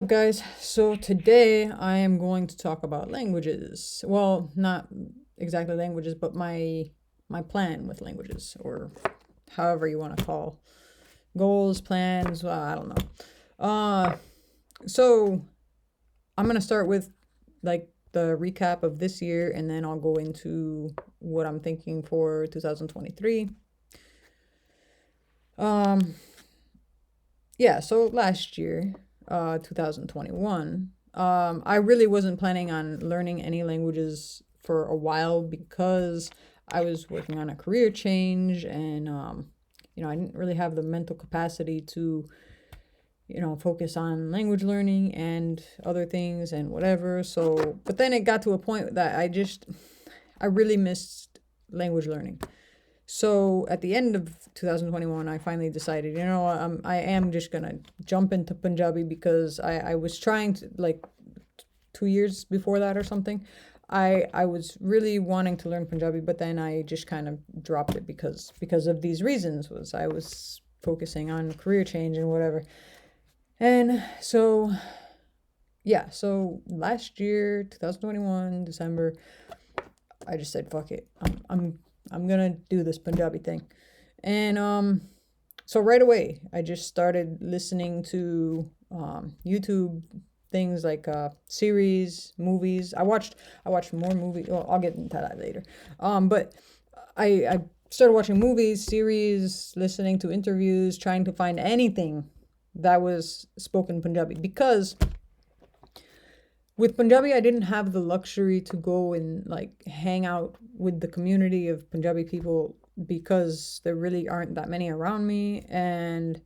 Guys, so today I am going to talk about languages. Well, not exactly languages, but my plan with languages, or however you want to call goals, plans. Well, I don't know. So I'm gonna start with like the recap of this year, and then I'll go into what I'm thinking for 2023. Um, yeah. So last year, 2021, I really wasn't planning on learning any languages for a while because I was working on a career change, and I didn't really have the mental capacity to focus on language learning and other things and whatever. So, but then it got to a point that I really missed language learning. So at the end of 2021, I finally decided, I am just gonna jump into Punjabi because I was trying to, like, 2 years before that or something. I was really wanting to learn Punjabi, but then I just kind of dropped it because of these reasons. Was I was focusing on career change and whatever. And so yeah, so last year, 2021, December, I just said fuck it. I'm gonna do this Punjabi thing. And so right away, I just started listening to YouTube things like series, movies. I watched more movies. Well, I'll get into that later. But I started watching movies, series, listening to interviews, trying to find anything that was spoken Punjabi because with Punjabi, I didn't have the luxury to go and like hang out with the community of Punjabi people because there really aren't that many around me. And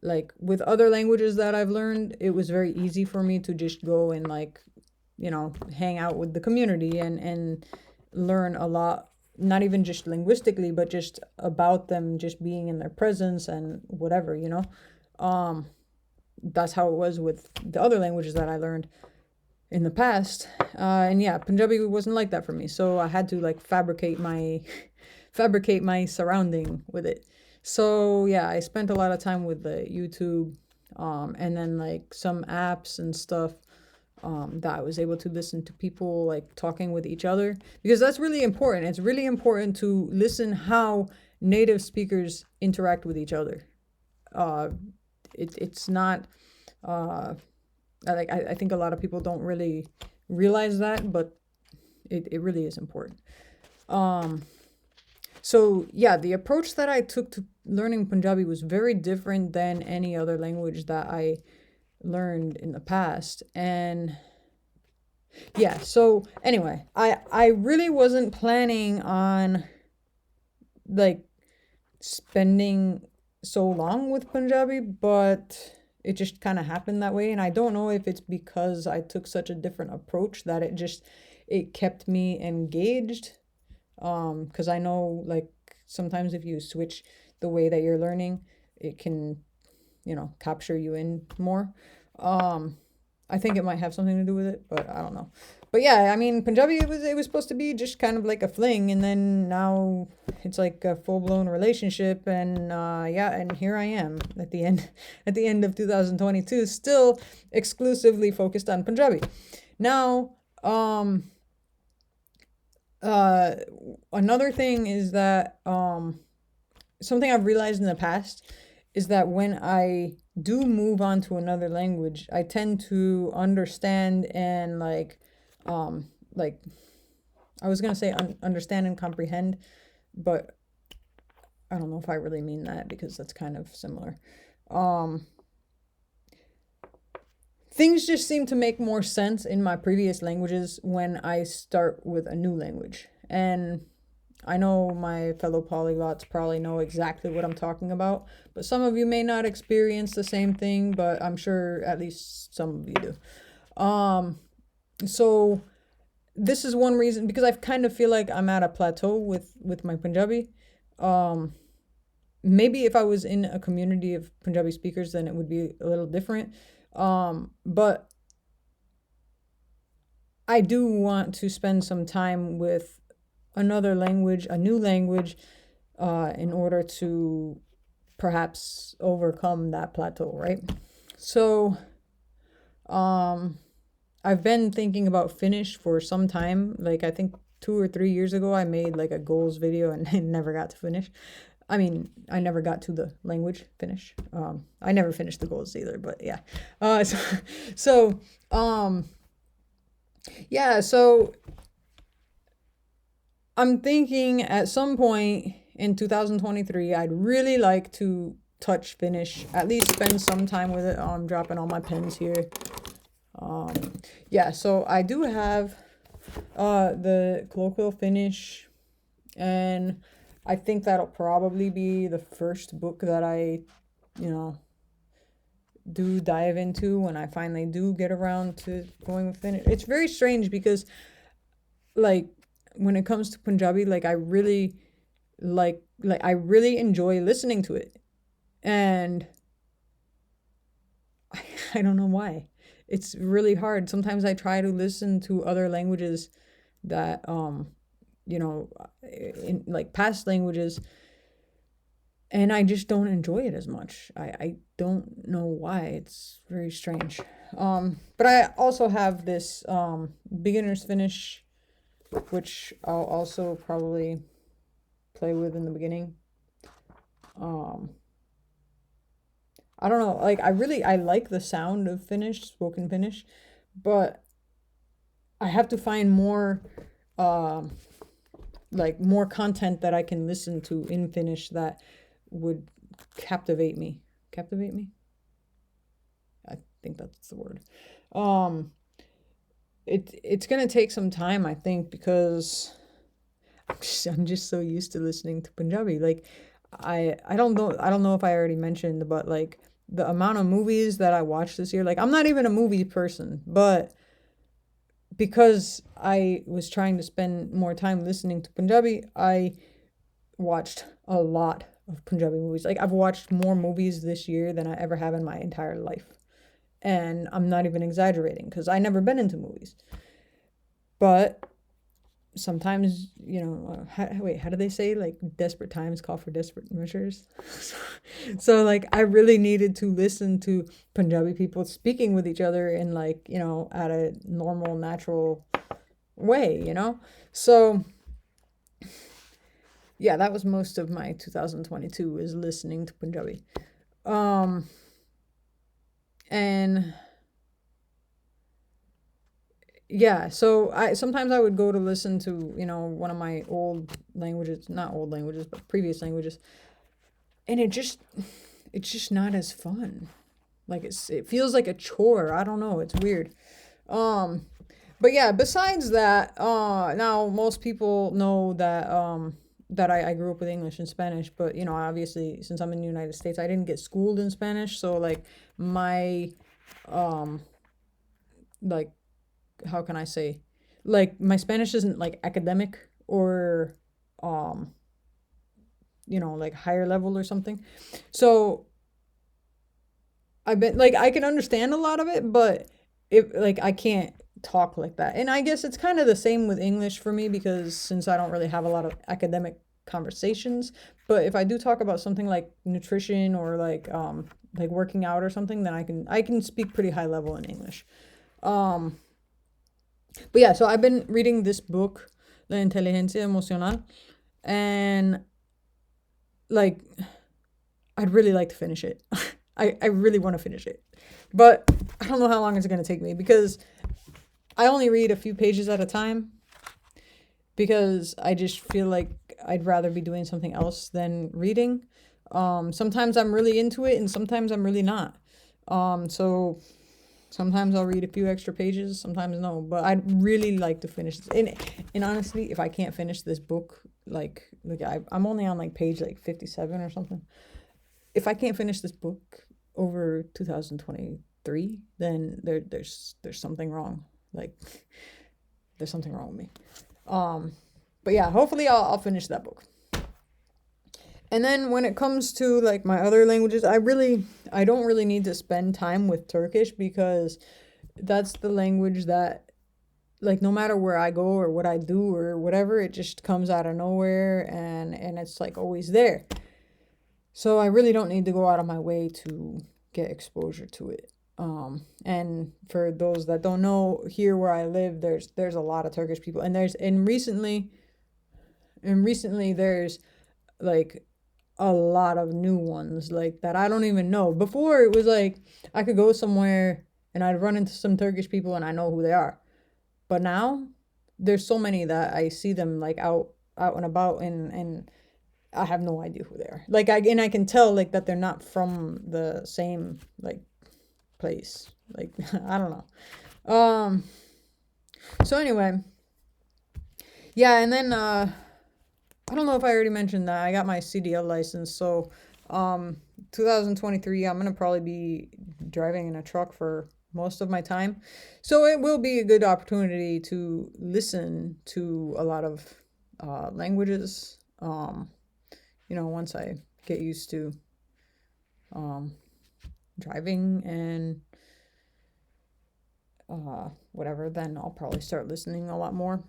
like with other languages that I've learned, it was very easy for me to just go and like, hang out with the community and learn a lot, not even just linguistically, but just about them, just being in their presence and whatever. Um, that's how it was with the other languages that I learned in the past. And yeah, Punjabi wasn't like that for me. So I had to like fabricate my surrounding with it. So yeah, I spent a lot of time with the YouTube, and then like some apps and stuff, that I was able to listen to people like talking with each other because that's really important. It's really important to listen how native speakers interact with each other. Uh, it's not I think a lot of people don't really realize that, but it really is important. Um, so yeah, the approach that I took to learning Punjabi was very different than any other language that I learned in the past. And yeah, so anyway, I really wasn't planning on like spending so long with Punjabi, but it just kind of happened that way. And I don't know if it's because I took such a different approach that it kept me engaged. Because I know like sometimes if you switch the way that you're learning, it can, capture you in more. Um, I think it might have something to do with it, but I don't know. But yeah, I mean, Punjabi it was supposed to be just kind of like a fling, and then now it's like a full blown relationship, and yeah, and here I am at the end at the end of 2022, still exclusively focused on Punjabi. Now, uh, another thing is that something I've realized in the past is that when I do move on to another language, I tend to understand and like I was gonna say understand and comprehend, but I don't know if I really mean that because that's kind of similar. Um, Things just seem to make more sense in my previous languages when I start with a new language. And I know my fellow polyglots probably know exactly what I'm talking about, but some of you may not experience the same thing, but I'm sure at least some of you do. So this is one reason because I kind of feel like I'm at a plateau with my Punjabi. Um, Maybe if I was in a community of Punjabi speakers, then it would be a little different. But I do want to spend some time with another language, a new language, in order to perhaps overcome that plateau, right? So, Um, I've been thinking about Finnish for some time. Like I think 2 or 3 years ago, I made like a goals video and I never got to finish. I mean, I never got to the language Finnish. I never finished the goals either, but yeah. So, so um, yeah. So I'm thinking at some point in 2023, I'd really like to touch Finnish, at least spend some time with it. I'm dropping all my pens here. Um, yeah, so I do have the colloquial Finnish, and I think that'll probably be the first book that I, you know, do dive into when I finally do get around to going with Finnish. It's very strange because like when it comes to Punjabi, like I really like I really enjoy listening to it. And I don't know why. It's really hard. Sometimes I try to listen to other languages that you know in like past languages, and I just don't enjoy it as much. I don't know why. It's very strange. But I also have this beginner's Finnish, which I'll also probably play with in the beginning. Um, I don't know. Like I like the sound of Finnish, spoken Finnish, but I have to find more um like more content that I can listen to in Finnish that would captivate me. Captivate me? I think that's the word. Um it's gonna take some time, I think, because I'm just so used to listening to Punjabi. Like I don't know if I already mentioned, but like the amount of movies that I watched this year, like I'm not even a movie person, but because I was trying to spend more time listening to Punjabi, I watched a lot of Punjabi movies. Like I've watched more movies this year than I ever have in my entire life. And I'm not even exaggerating because I never been into movies. But sometimes, how do they say? Like desperate times call for desperate measures. So like I really needed to listen to Punjabi people speaking with each other in like, at a normal, natural way. So yeah, that was most of my 2022 is listening to Punjabi. Um, and yeah, so I sometimes I would go to listen to, one of my old languages, not old languages, but previous languages, and it's just not as fun. Like it feels like a chore. I don't know, it's weird. Um, but yeah, besides that, now most people know that I grew up with English and Spanish, but obviously since I'm in the United States, I didn't get schooled in Spanish, so like my um like how can I say, like my Spanish isn't like academic or um like higher level or something. So I've been like I can understand a lot of it, but if like I can't talk like that. And I guess it's kind of the same with English for me because since I don't really have a lot of academic conversations, but if I do talk about something like nutrition or like working out or something, then I can speak pretty high level in English. Um but yeah, so I've been reading this book, La Inteligencia Emocional, and like I'd really like to finish it. I really want to finish it. But I don't know how long it's going to take me because I only read a few pages at a time because I just feel like I'd rather be doing something else than reading. Sometimes I'm really into it and sometimes I'm really not. So sometimes I'll read a few extra pages, sometimes no. But I'd really like to finish this. And honestly, if I can't finish this book, I'm only on like page like 57 or something. If I can't finish this book over 2023, then there's something wrong. Like there's something wrong with me. But yeah, hopefully I'll finish that book. And then when it comes to like my other languages, I don't really need to spend time with Turkish because that's the language that like no matter where I go or what I do or whatever, it just comes out of nowhere and it's like always there. So I really don't need to go out of my way to get exposure to it. And for those that don't know, here where I live, there's a lot of Turkish people, and recently there's like a lot of new ones like that I don't even know. Before it was like I could go somewhere and I'd run into some Turkish people and I know who they are. But now there's so many that I see them like out and about, and I have no idea who they are. Like I can tell like that they're not from the same like place. Like I don't know. So anyway, yeah, and then I don't know if I already mentioned that I got my CDL license. So 2023 I'm going to probably be driving in a truck for most of my time. So it will be a good opportunity to listen to a lot of languages. Once I get used to driving and whatever, then I'll probably start listening a lot more.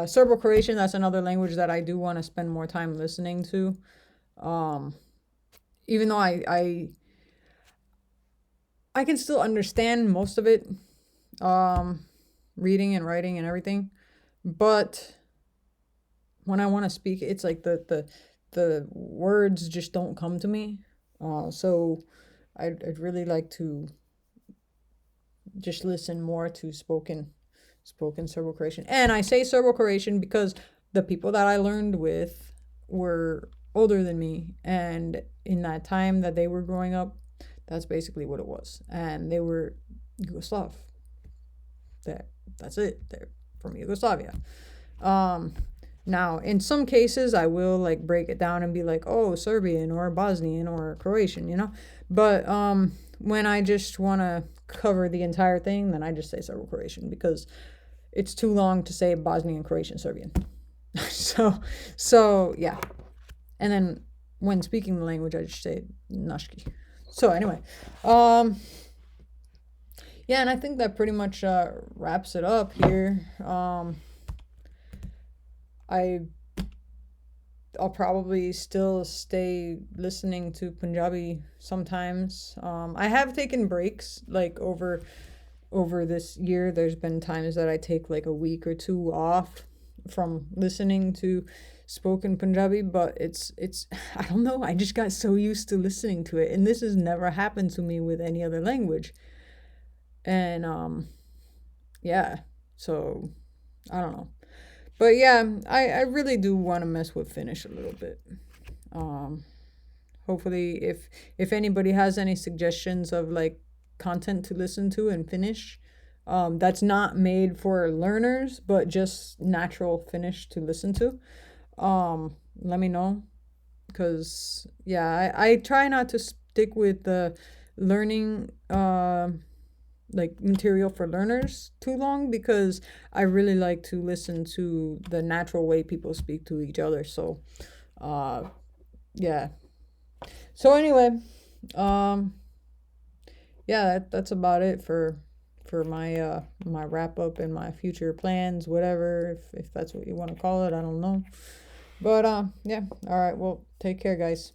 Serbo-Croatian, that's another language that I do want to spend more time listening to. Even though I can still understand most of it, reading and writing and everything, but when I want to speak, it's like the words just don't come to me. So I'd really like to just listen more to spoken Serbo-Croatian. And I say Serbo-Croatian because the people that I learned with were older than me, and in that time that they were growing up, that's basically what it was. And they were Yugoslav. That's it. They're from Yugoslavia. Now, in some cases, I will like break it down and be like, oh, Serbian or Bosnian or Croatian, But when I just want to cover the entire thing, then I just say Serbo-Croatian because it's too long to say Bosnian, Croatian, Serbian. so yeah. And then when speaking the language, I just say Nashki. So anyway, yeah, and I think that pretty much wraps it up here. I'll probably still stay listening to Punjabi sometimes. I have taken breaks like over this year. There's been times that I take like a week or two off from listening to spoken Punjabi, but it's I don't know, I just got so used to listening to it, and this has never happened to me with any other language. And yeah, so I don't know. But yeah, I really do want to mess with Finnish a little bit. Hopefully if anybody has any suggestions of like content to listen to in Finnish, that's not made for learners, but just natural Finnish to listen to, let me know. Because yeah, I try not to stick with the learning like material for learners too long, because I really like to listen to the natural way people speak to each other. So yeah. So anyway, yeah, that's about it for my my wrap up and my future plans, whatever, if that's what you want to call it. I don't know. But yeah, all right, well, take care, guys.